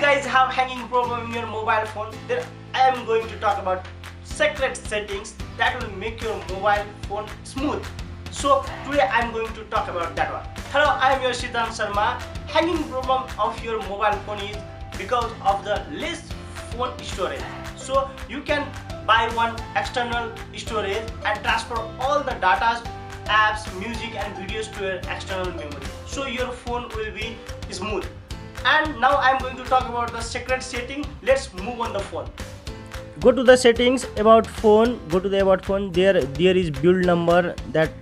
guys have hanging problem in your mobile phone, then I am going to talk about secret settings that will make your mobile phone smooth. So today I am going to talk about that one. Hello, I am your Sharma. Hanging problem of your mobile phone is because of the less phone storage. So you can buy one external storage and transfer all the data, apps, music and videos to your external memory. So your phone will be smooth. And now I am going to talk about the secret setting. Let's move on the phone. Go to the settings, about phone, go to the about phone. There is build number, that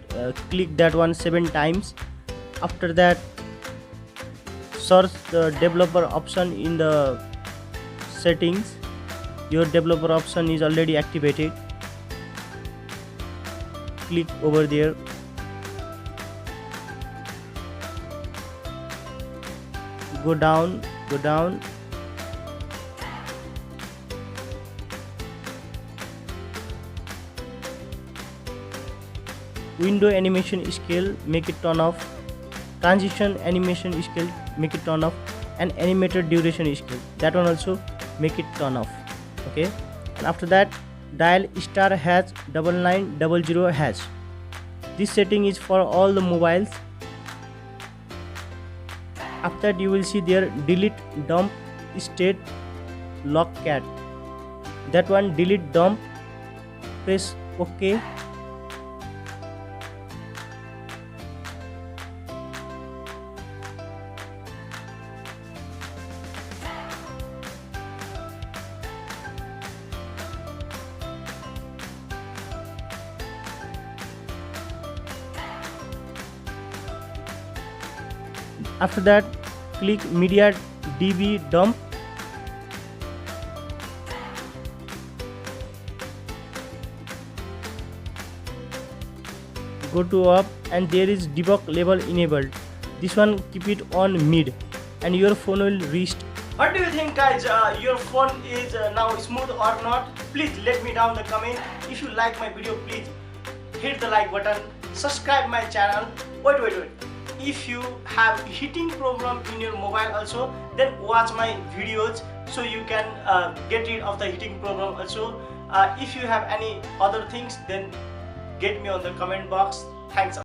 click that one 7 times. After that, search the developer option in the settings. Your developer option is already activated. Click over there. Go down. Window animation scale, make it turn off. Transition animation scale, make it turn off. And animated duration scale, that one also make it turn off. Okay, and after that, dial *#9900#. This setting is for all the mobiles. After that, you will see there delete dump state lock cat. That one delete dump. Press OK. After that, click media db dump. Go to up and there is debug level enabled. This one keep it on mid and your phone will restart. What do you think, guys? Your phone is now smooth or not? Please let me down the comment. If you like my video, please hit the like button, subscribe my channel. Wait. If you have heating problem in your mobile also, then watch my videos so you can get rid of the heating problem also. If you have any other things, then get me on the comment box. Thanks.